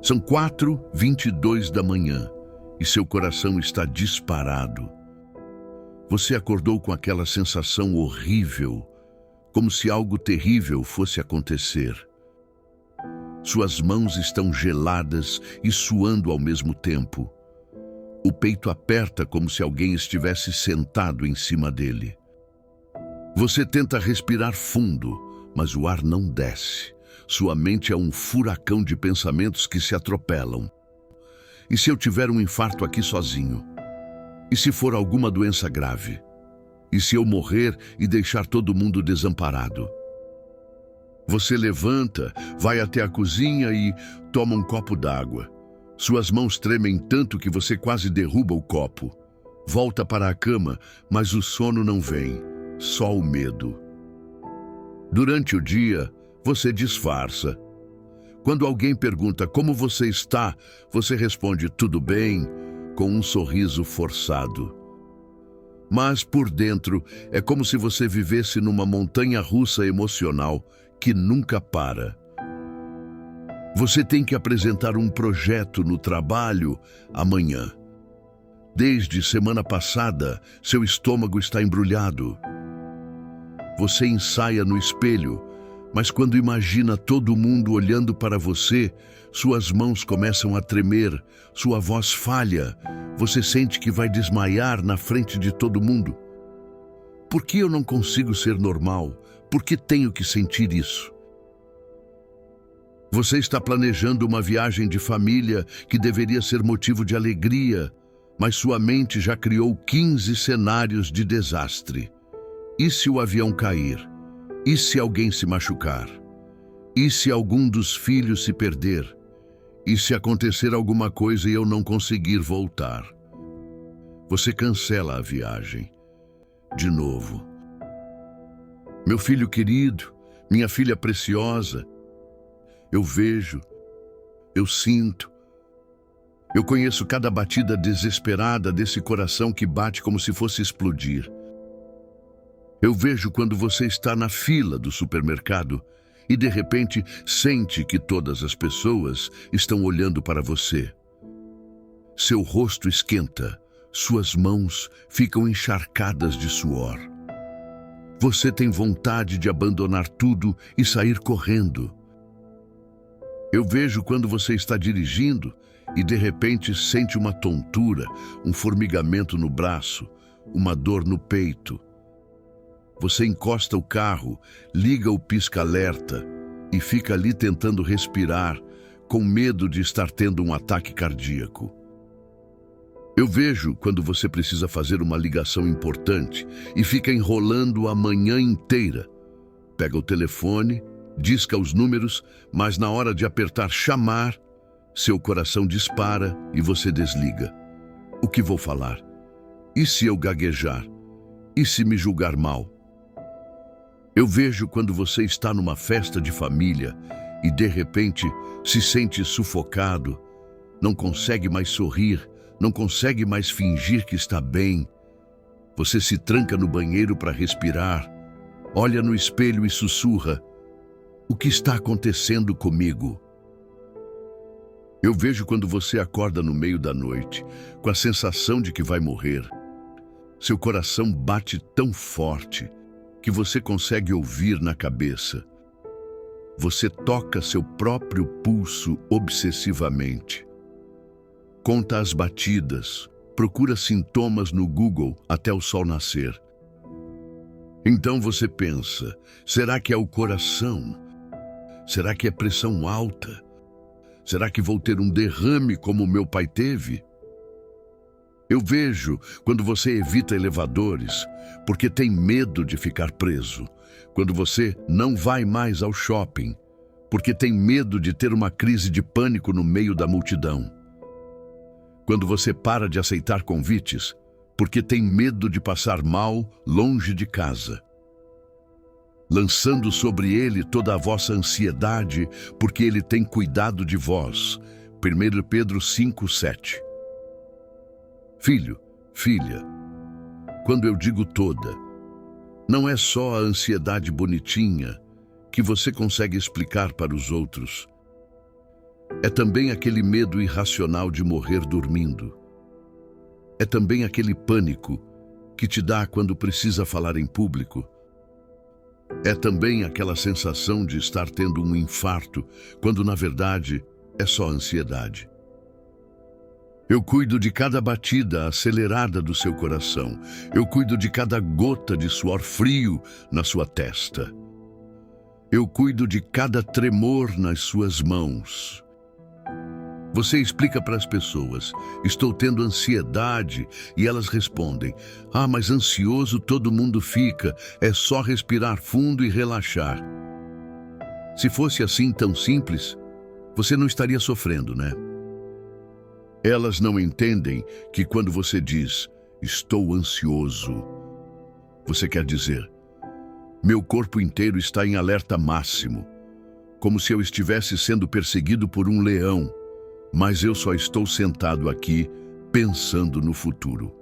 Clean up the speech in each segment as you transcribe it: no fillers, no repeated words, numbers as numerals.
São 4h22 da manhã e seu coração está disparado. Você acordou com aquela sensação horrível, como se algo terrível fosse acontecer. Suas mãos estão geladas e suando ao mesmo tempo. O peito aperta como se alguém estivesse sentado em cima dele. Você tenta respirar fundo, mas o ar não desce. Sua mente é um furacão de pensamentos que se atropelam. E se eu tiver um infarto aqui sozinho? E se for alguma doença grave? E se eu morrer e deixar todo mundo desamparado? Você levanta, vai até a cozinha e toma um copo d'água. Suas mãos tremem tanto que você quase derruba o copo. Volta para a cama, mas o sono não vem, só o medo. Durante o dia, você disfarça. Quando alguém pergunta como você está, você responde tudo bem, com um sorriso forçado. Mas por dentro é como se você vivesse numa montanha-russa emocional que nunca para. Você tem que apresentar um projeto no trabalho amanhã. Desde semana passada, seu estômago está embrulhado. Você ensaia no espelho, mas quando imagina todo mundo olhando para você, suas mãos começam a tremer, sua voz falha, você sente que vai desmaiar na frente de todo mundo. Por que eu não consigo ser normal? Por que tenho que sentir isso? Você está planejando uma viagem de família que deveria ser motivo de alegria, mas sua mente já criou 15 cenários de desastre. E se o avião cair? E se alguém se machucar? E se algum dos filhos se perder? E se acontecer alguma coisa e eu não conseguir voltar? Você cancela a viagem. De novo. Meu filho querido, minha filha preciosa, eu vejo, eu sinto, eu conheço cada batida desesperada desse coração que bate como se fosse explodir. Eu vejo quando você está na fila do supermercado e de repente sente que todas as pessoas estão olhando para você. Seu rosto esquenta, suas mãos ficam encharcadas de suor. Você tem vontade de abandonar tudo e sair correndo. Eu vejo quando você está dirigindo e de repente sente uma tontura, um formigamento no braço, uma dor no peito. Você encosta o carro, liga o pisca-alerta e fica ali tentando respirar, com medo de estar tendo um ataque cardíaco. Eu vejo quando você precisa fazer uma ligação importante e fica enrolando a manhã inteira. Pega o telefone, disca os números, mas na hora de apertar chamar, seu coração dispara e você desliga. O que vou falar? E se eu gaguejar? E se me julgar mal? Eu vejo quando você está numa festa de família e de repente se sente sufocado, não consegue mais sorrir, não consegue mais fingir que está bem. Você se tranca no banheiro para respirar, olha no espelho e sussurra: o que está acontecendo comigo? Eu vejo quando você acorda no meio da noite, com a sensação de que vai morrer. Seu coração bate tão forte que você consegue ouvir na cabeça. Você toca seu próprio pulso obsessivamente. Conta as batidas, procura sintomas no Google até o sol nascer. Então você pensa, será que é o coração? Será que é pressão alta? Será que vou ter um derrame como meu pai teve? Eu vejo quando você evita elevadores porque tem medo de ficar preso. Quando você não vai mais ao shopping porque tem medo de ter uma crise de pânico no meio da multidão. Quando você para de aceitar convites porque tem medo de passar mal longe de casa. Lançando sobre ele toda a vossa ansiedade porque ele tem cuidado de vós. 1 Pedro 5:7. Filho, filha, quando eu digo toda, não é só a ansiedade bonitinha que você consegue explicar para os outros. É também aquele medo irracional de morrer dormindo. É também aquele pânico que te dá quando precisa falar em público. É também aquela sensação de estar tendo um infarto, quando na verdade é só ansiedade. Eu cuido de cada batida acelerada do seu coração. Eu cuido de cada gota de suor frio na sua testa. Eu cuido de cada tremor nas suas mãos. Você explica para as pessoas: estou tendo ansiedade, e elas respondem: ah, mas ansioso todo mundo fica, é só respirar fundo e relaxar. Se fosse assim tão simples, você não estaria sofrendo, né? Elas não entendem que quando você diz, estou ansioso, você quer dizer, meu corpo inteiro está em alerta máximo, como se eu estivesse sendo perseguido por um leão, mas eu só estou sentado aqui pensando no futuro.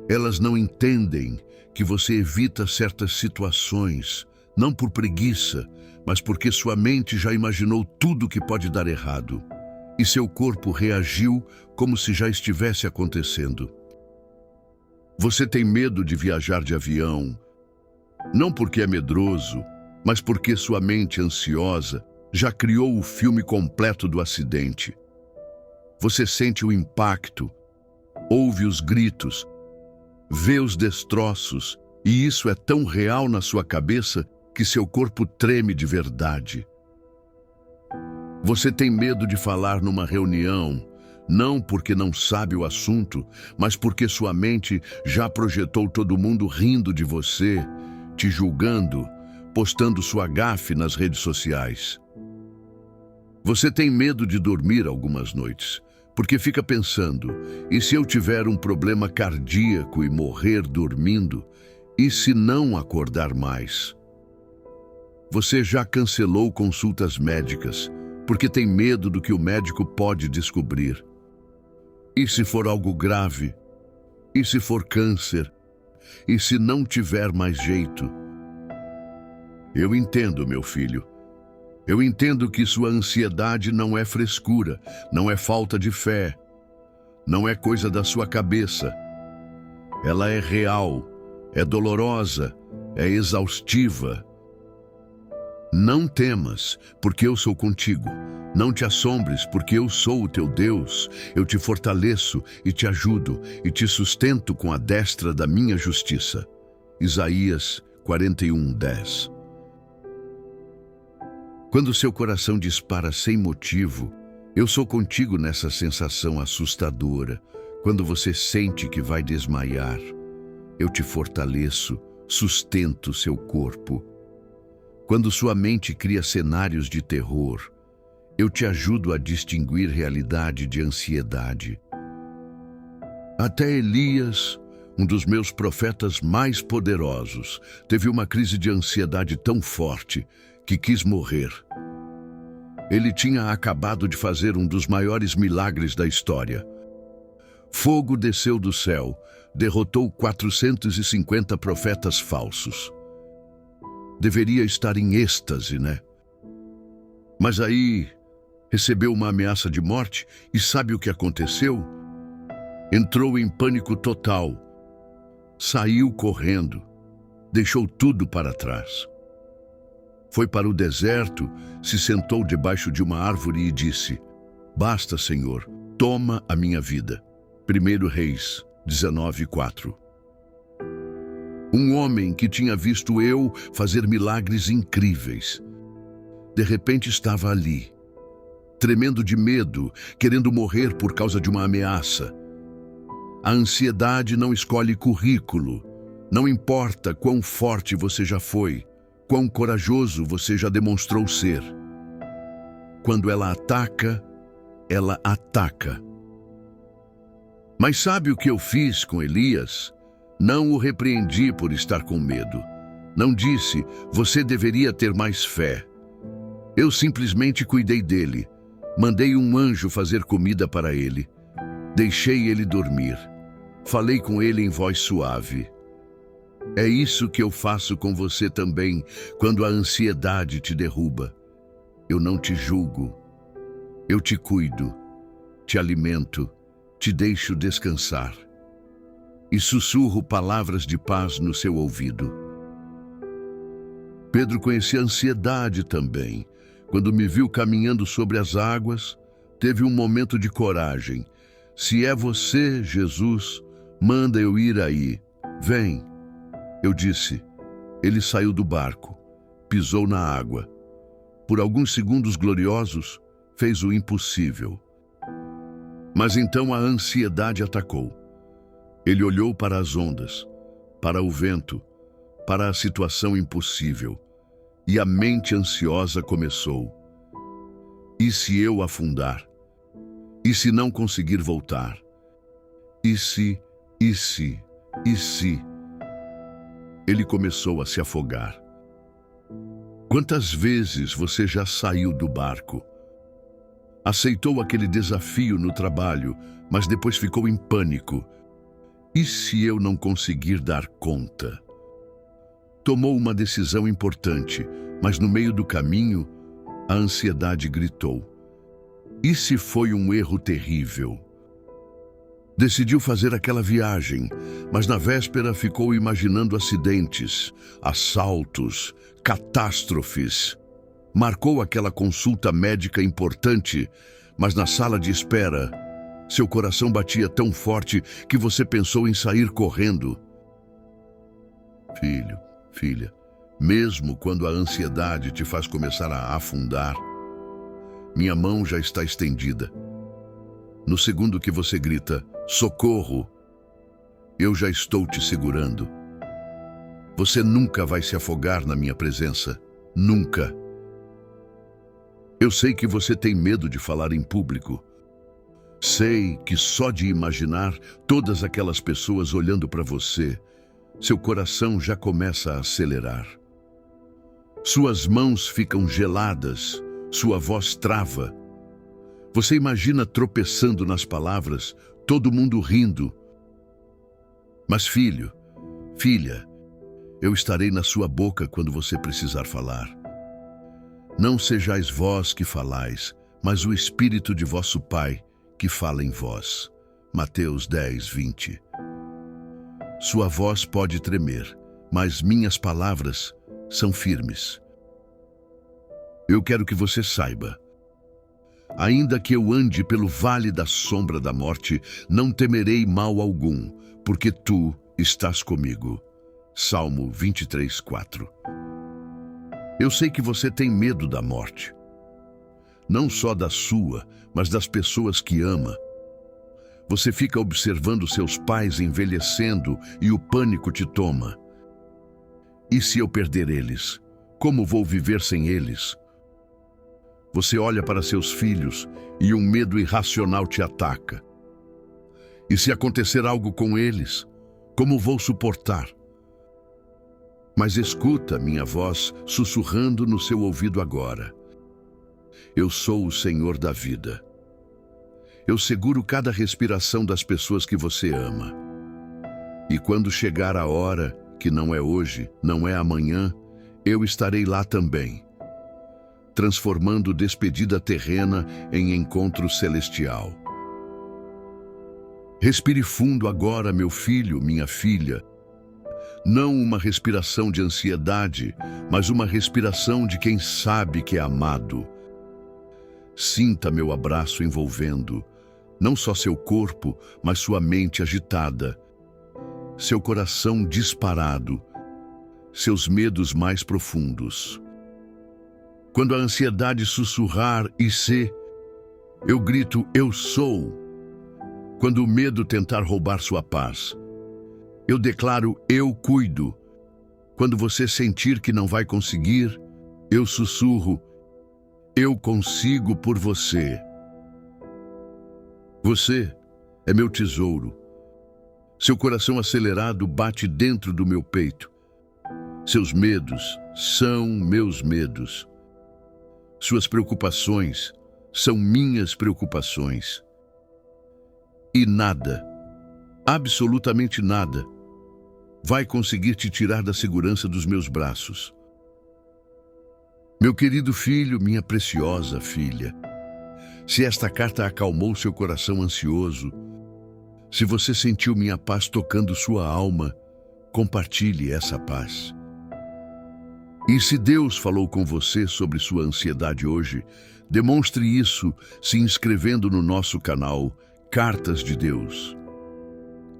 Elas não entendem que você evita certas situações, não por preguiça, mas porque sua mente já imaginou tudo que pode dar errado. E seu corpo reagiu como se já estivesse acontecendo. Você tem medo de viajar de avião, não porque é medroso, mas porque sua mente ansiosa já criou o filme completo do acidente. Você sente o impacto, ouve os gritos, vê os destroços, e isso é tão real na sua cabeça que seu corpo treme de verdade. Você tem medo de falar numa reunião, não porque não sabe o assunto, mas porque sua mente já projetou todo mundo rindo de você, te julgando, postando sua gafe nas redes sociais. Você tem medo de dormir algumas noites, porque fica pensando, e se eu tiver um problema cardíaco e morrer dormindo? E se não acordar mais? Você já cancelou consultas médicas, porque tem medo do que o médico pode descobrir. E se for algo grave? E se for câncer? E se não tiver mais jeito? Eu entendo, meu filho. Eu entendo que sua ansiedade não é frescura, não é falta de fé, não é coisa da sua cabeça. Ela é real, é dolorosa, é exaustiva. Não temas, porque eu sou contigo. Não te assombres, porque eu sou o teu Deus. Eu te fortaleço e te ajudo e te sustento com a destra da minha justiça. Isaías 41:10. Quando seu coração dispara sem motivo, eu sou contigo nessa sensação assustadora. Quando você sente que vai desmaiar, eu te fortaleço, sustento seu corpo. Quando sua mente cria cenários de terror, eu te ajudo a distinguir realidade de ansiedade. Até Elias, um dos meus profetas mais poderosos, teve uma crise de ansiedade tão forte que quis morrer. Ele tinha acabado de fazer um dos maiores milagres da história. Fogo desceu do céu, derrotou 450 profetas falsos. Deveria estar em êxtase, né? Mas aí recebeu uma ameaça de morte e sabe o que aconteceu? Entrou em pânico total, saiu correndo, deixou tudo para trás. Foi para o deserto, se sentou debaixo de uma árvore e disse: basta, Senhor, toma a minha vida. 1 Reis 19:4. Um homem que tinha visto eu fazer milagres incríveis. De repente estava ali, tremendo de medo, querendo morrer por causa de uma ameaça. A ansiedade não escolhe currículo. Não importa quão forte você já foi, quão corajoso você já demonstrou ser. Quando ela ataca, ela ataca. Mas sabe o que eu fiz com Elias? Não o repreendi por estar com medo. Não disse, você deveria ter mais fé. Eu simplesmente cuidei dele. Mandei um anjo fazer comida para ele. Deixei ele dormir. Falei com ele em voz suave. É isso que eu faço com você também, quando a ansiedade te derruba. Eu não te julgo. Eu te cuido, te alimento, te deixo descansar. E sussurro palavras de paz no seu ouvido. Pedro conhecia a ansiedade também. Quando me viu caminhando sobre as águas, teve um momento de coragem. Se é você, Jesus, manda eu ir aí. Vem. Eu disse. Ele saiu do barco, pisou na água. Por alguns segundos gloriosos, fez o impossível. Mas então a ansiedade atacou. Ele olhou para as ondas, para o vento, para a situação impossível. E a mente ansiosa começou. E se eu afundar? E se não conseguir voltar? E se? Ele começou a se afogar. Quantas vezes você já saiu do barco? Aceitou aquele desafio no trabalho, mas depois ficou em pânico. E se eu não conseguir dar conta? Tomou uma decisão importante, mas no meio do caminho, a ansiedade gritou. E se foi um erro terrível? Decidiu fazer aquela viagem, mas na véspera ficou imaginando acidentes, assaltos, catástrofes. Marcou aquela consulta médica importante, mas na sala de espera, seu coração batia tão forte que você pensou em sair correndo. Filho, filha, mesmo quando a ansiedade te faz começar a afundar, minha mão já está estendida. No segundo que você grita, socorro, eu já estou te segurando. Você nunca vai se afogar na minha presença. Nunca. Eu sei que você tem medo de falar em público. Sei que só de imaginar todas aquelas pessoas olhando para você, seu coração já começa a acelerar. Suas mãos ficam geladas, sua voz trava. Você imagina tropeçando nas palavras, todo mundo rindo. Mas filho, filha, eu estarei na sua boca quando você precisar falar. Não sejais vós que falais, mas o Espírito de vosso Pai que fala em vós. Mateus 10, 20. Sua voz pode tremer, mas minhas palavras são firmes. Eu quero que você saiba. Ainda que eu ande pelo vale da sombra da morte, não temerei mal algum, porque tu estás comigo. Salmo 23, 4. Eu sei que você tem medo da morte. Não só da sua, mas das pessoas que ama. Você fica observando seus pais envelhecendo e o pânico te toma. E se eu perder eles? Como vou viver sem eles? Você olha para seus filhos e um medo irracional te ataca. E se acontecer algo com eles, como vou suportar? Mas escuta minha voz sussurrando no seu ouvido agora. Eu sou o Senhor da vida. Eu seguro cada respiração das pessoas que você ama. E quando chegar a hora, que não é hoje, não é amanhã, eu estarei lá também, transformando despedida terrena em encontro celestial. Respire fundo agora, meu filho, minha filha. Não uma respiração de ansiedade, mas uma respiração de quem sabe que é amado. Sinta meu abraço envolvendo, não só seu corpo, mas sua mente agitada, seu coração disparado, seus medos mais profundos. Quando a ansiedade sussurrar e se, eu grito, eu sou. Quando o medo tentar roubar sua paz, eu declaro, eu cuido. Quando você sentir que não vai conseguir, eu sussurro, eu consigo por você. Você é meu tesouro. Seu coração acelerado bate dentro do meu peito. Seus medos são meus medos. Suas preocupações são minhas preocupações. E nada, absolutamente nada, vai conseguir te tirar da segurança dos meus braços. Meu querido filho, minha preciosa filha, Se esta carta acalmou seu coração ansioso, se você sentiu minha paz tocando sua alma, compartilhe essa paz. E se Deus falou com você sobre sua ansiedade hoje, demonstre isso se inscrevendo no nosso canal Cartas de Deus.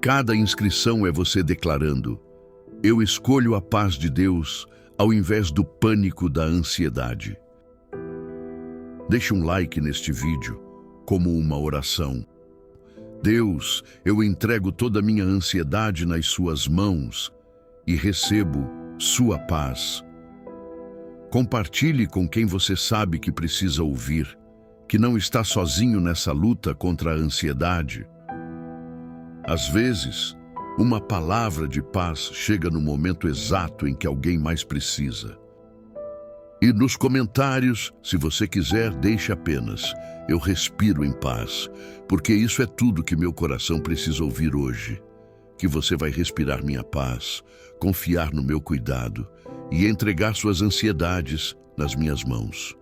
Cada inscrição é você declarando: eu escolho a paz de Deus ao invés do pânico da ansiedade. Deixe um like neste vídeo como uma oração. Deus, eu entrego toda a minha ansiedade nas suas mãos e recebo sua paz. Compartilhe com quem você sabe que precisa ouvir, que não está sozinho nessa luta contra a ansiedade. Às vezes, uma palavra de paz chega no momento exato em que alguém mais precisa. E nos comentários, se você quiser, deixe apenas: eu respiro em paz, porque isso é tudo que meu coração precisa ouvir hoje. Que você vai respirar minha paz, confiar no meu cuidado e entregar suas ansiedades nas minhas mãos.